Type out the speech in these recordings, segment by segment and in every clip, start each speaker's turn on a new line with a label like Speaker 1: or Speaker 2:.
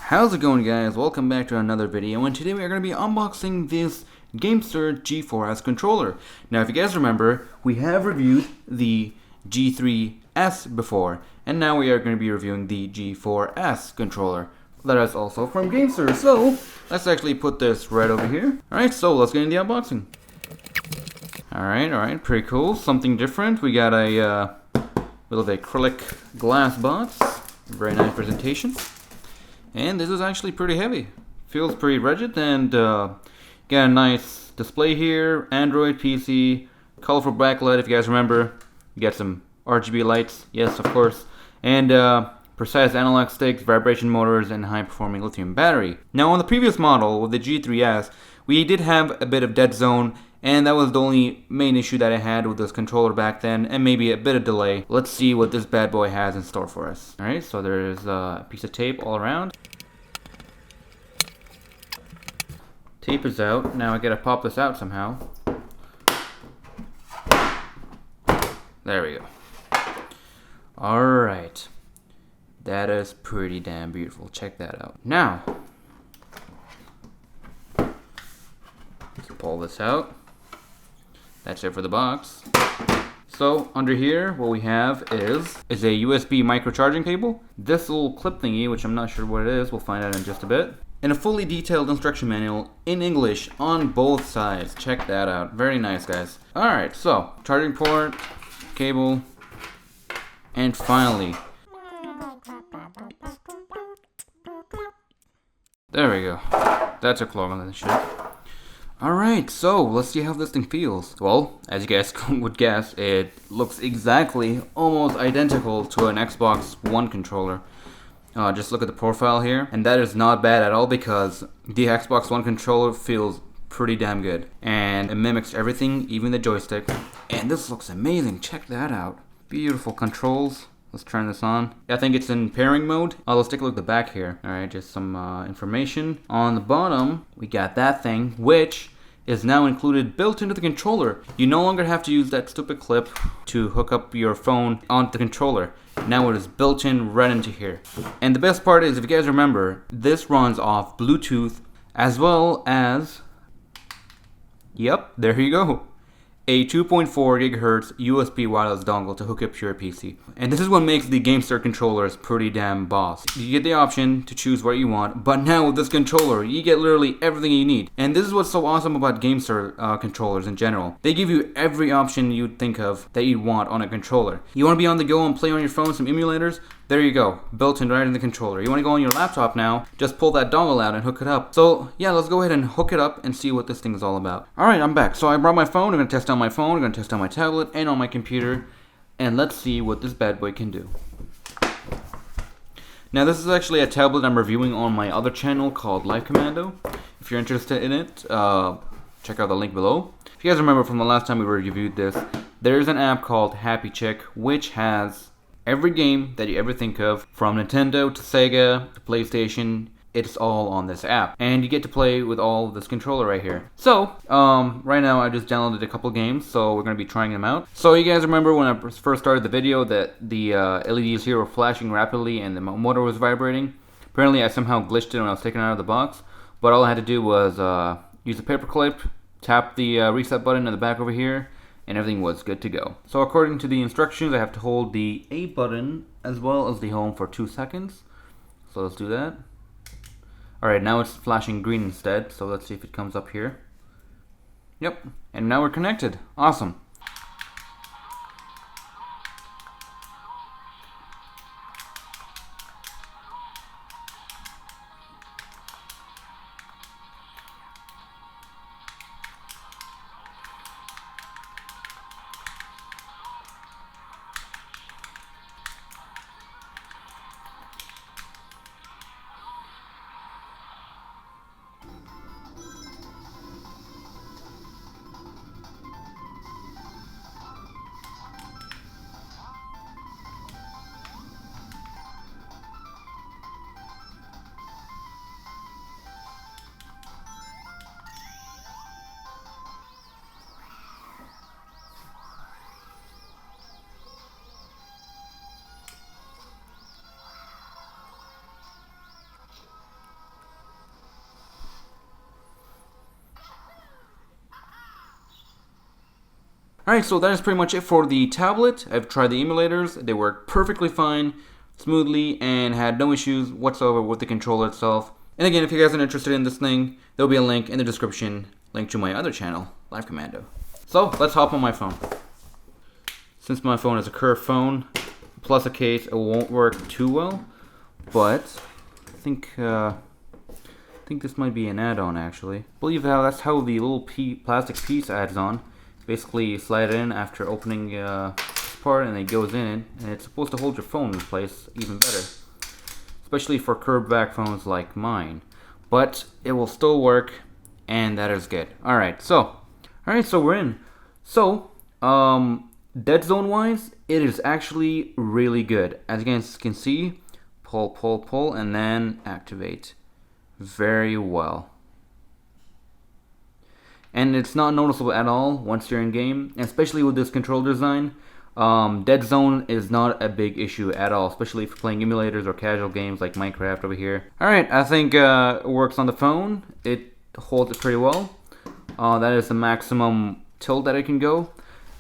Speaker 1: How's it going, guys? Welcome back to another video, and today we are going to be unboxing this Gamesir G4s controller. Now, if you guys remember, we have reviewed the G3s before, and now we are going to be reviewing the G4s controller. That is also from Gamesir, so let's actually put this right over here. Alright, so let's get into the unboxing. Alright, pretty cool. Something different. We got a little acrylic glass box. Very nice presentation. And this is actually pretty heavy. Feels pretty rigid, and got a nice display here. Android, PC, colorful backlight if you guys remember. You got some RGB lights, yes of course. And precise analog sticks, vibration motors, and high-performing lithium battery. Now on the previous model with the G3s, we did have a bit of Deadzone, and that was the only main issue that I had with this controller back then, and maybe a bit of delay. Let's see what this bad boy has in store for us. Alright, so there's a piece of tape all around. Tape is out. Now I gotta pop this out somehow. There we go. Alright. That is pretty damn beautiful. Check that out. Now, let's pull this out. That's it for the box. So under here, what we have is a USB micro charging cable. This little clip thingy, which I'm not sure what it is, we'll find out in just a bit. And a fully detailed instruction manual in English on both sides. Check that out. Very nice, guys. Alright, so charging port, cable, and finally, there we go. That's a clog on this shit. Alright, so let's see how this thing feels. Well, as you guys would guess, it looks exactly, almost identical to an Xbox One controller. Just look at the profile here, and that is not bad at all because the Xbox One controller feels pretty damn good. And it mimics everything, even the joystick. And this looks amazing, check that out. Beautiful controls. Let's turn this on. I think it's in pairing mode. Let's take a look at the back here. Alright, just some information. On the bottom, we got that thing, which is now included built into the controller. You no longer have to use that stupid clip to hook up your phone onto the controller. Now it is built in right into here. And the best part is, if you guys remember, this runs off Bluetooth as well as, yep, there you go, a 2.4 GHz USB wireless dongle to hook up to your PC. And this is what makes the Gamesir controllers pretty damn boss. You get the option to choose what you want, but now with this controller, you get literally everything you need. And this is what's so awesome about Gamesir controllers in general. They give you every option you'd think of that you want on a controller. You want to be on the go and play on your phone some emulators? There you go, built in right in the controller. You want to go on your laptop now, just pull that dongle out and hook it up. So yeah, let's go ahead and hook it up and see what this thing is all about. Alright, I'm back. So I brought my phone, I'm going to test on my phone, I'm going to test on my tablet, and on my computer. And let's see what this bad boy can do. Now this is actually a tablet I'm reviewing on my other channel called Kommando. If you're interested in it, check out the link below. If you guys remember from the last time we reviewed this, there's an app called Happy Chick, which has every game that you ever think of, from Nintendo to Sega to PlayStation. It's all on this app, and you get to play with all of this controller right here. So, right now I just downloaded a couple games, so we're going to be trying them out. So you guys remember when I first started the video that the LEDs here were flashing rapidly and the motor was vibrating? Apparently I somehow glitched it when I was taking it out of the box, but all I had to do was use a paper clip, tap the reset button in the back over here, and everything was good to go. So according to the instructions, I have to hold the A button as well as the home for 2 seconds. So let's do that. Alright, now it's flashing green instead, so let's see if it comes up here. Yep, and now we're connected. Awesome. Alright, so that is pretty much it for the tablet. I've tried the emulators. They work perfectly fine, smoothly, and had no issues whatsoever with the controller itself. And again, if you guys are interested in this thing, there'll be a link in the description, link to my other channel, Live Kommando. So, let's hop on my phone. Since my phone is a curved phone, plus a case, it won't work too well. But, I think this might be an add-on actually. I believe that's how the little plastic piece adds on. Basically, you slide it in after opening this part, and it goes in, and it's supposed to hold your phone in place even better, especially for curved back phones like mine. But it will still work, and that is good. All right, so we're in. So, Deadzone wise, it is actually really good. As you guys can see, pull, and then activate. Very well. And it's not noticeable at all once you're in game, especially with this control design. Deadzone is not a big issue at all, especially if you're playing emulators or casual games like Minecraft over here. Alright, I think it works on the phone. It holds it pretty well. That is the maximum tilt that it can go.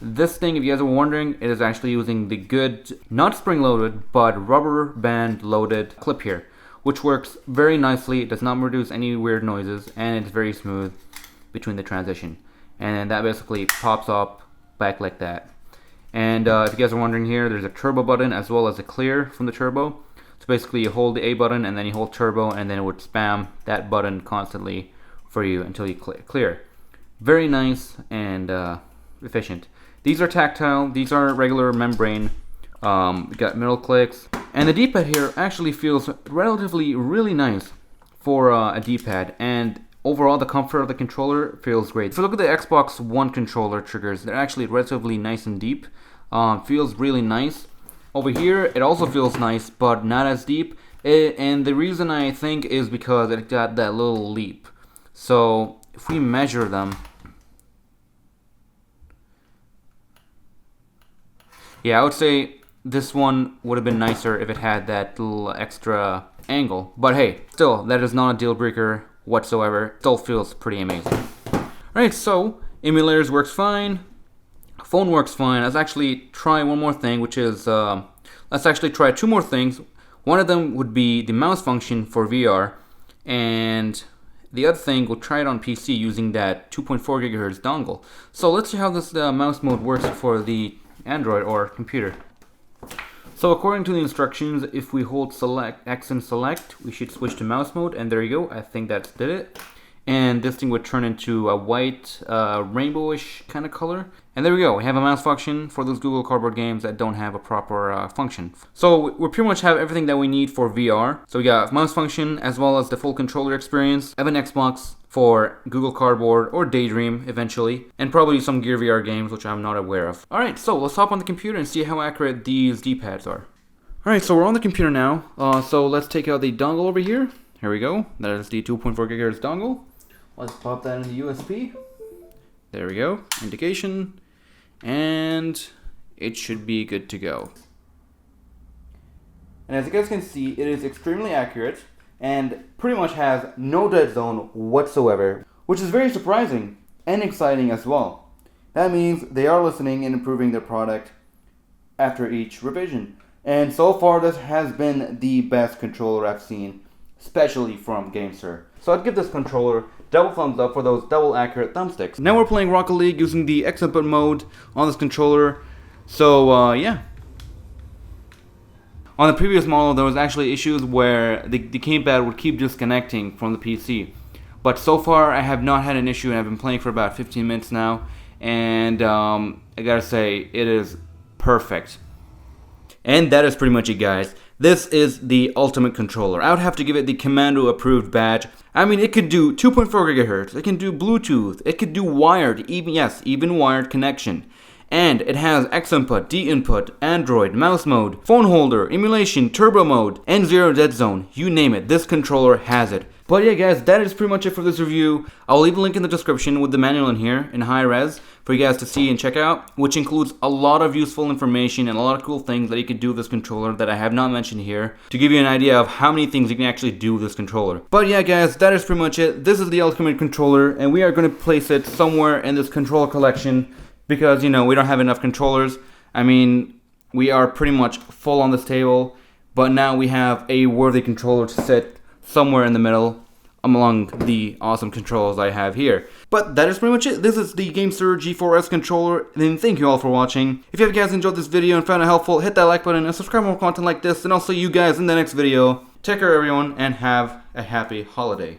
Speaker 1: This thing, if you guys are wondering, it is actually using the good, not spring-loaded, but rubber band-loaded clip here, which works very nicely. It does not produce any weird noises, and it's very smooth between the transition, and that basically pops up back like that. And if you guys are wondering here, there's a turbo button as well as a clear from the turbo. So basically you hold the A button and then you hold turbo, and then it would spam that button constantly for you until you clear. Very nice and efficient. These are tactile, these are regular membrane. We got middle clicks, and the D-pad here actually feels relatively really nice for a D-pad, and overall, the comfort of the controller feels great. If you look at the Xbox One controller triggers, they're actually relatively nice and deep. Feels really nice. Over here, it also feels nice, but not as deep. And the reason I think is because it got that little leap. So, if we measure them, yeah, I would say this one would have been nicer if it had that little extra angle. But hey, still, that is not a deal breaker whatsoever. Still feels pretty amazing. Alright, so emulators works fine, phone works fine. Let's actually try one more thing, which is let's actually try two more things. One of them would be the mouse function for VR, and the other thing, we'll try it on PC using that 2.4 GHz dongle. So let's see how this mouse mode works for the Android or computer. So according to the instructions, if we hold select X and select, we should switch to mouse mode, and there you go. I think that did it. And this thing would turn into a white, rainbowish kind of color. And there we go. We have a mouse function for those Google Cardboard games that don't have a proper function. So we pretty much have everything that we need for VR. So we got mouse function as well as the full controller experience. I have an Xbox for Google Cardboard or Daydream eventually, and probably some Gear VR games which I'm not aware of. Alright, so let's hop on the computer and see how accurate these D-pads are. Alright, so we're on the computer now. So let's take out the dongle over here. Here we go. That is the 2.4 GHz dongle. Let's pop that in the USB. There we go. Indication. And it should be good to go. And as you guys can see, it is extremely accurate and pretty much has no dead zone whatsoever, which is very surprising and exciting as well. That means they are listening and improving their product after each revision. And so far, this has been the best controller I've seen, especially from Gamesir. So I'd give this controller double thumbs up for those double accurate thumbsticks. Now we're playing Rocket League using the X input mode on this controller. So yeah. On the previous model, there was actually issues where the Gamepad would keep disconnecting from the PC. But so far, I have not had an issue, and I've been playing for about 15 minutes now. And I gotta say, it is perfect. And that is pretty much it, guys. This is the ultimate controller. I would have to give it the Kommando approved badge. I mean, it could do 2.4 GHz, it can do Bluetooth, it could do wired, even wired connection. And it has X input, D input, Android, mouse mode, phone holder, emulation, turbo mode, and zero dead zone. You name it, this controller has it. But yeah, guys, that is pretty much it for this review. I'll leave a link in the description with the manual in here in high res for you guys to see and check out, which includes a lot of useful information and a lot of cool things that you can do with this controller that I have not mentioned here, to give you an idea of how many things you can actually do with this controller. But yeah, guys, that is pretty much it. This is the ultimate controller, and we are going to place it somewhere in this controller collection because, you know, we don't have enough controllers. I mean, we are pretty much full on this table, but now we have a worthy controller to sit somewhere in the middle among the awesome controls I have here. But that is pretty much it. This is the Gamesir G4s controller, and thank you all for watching. If you guys enjoyed this video and found it helpful, hit that like button and subscribe for more content like this, and I'll see you guys in the next video. Take care everyone, and have a happy holiday.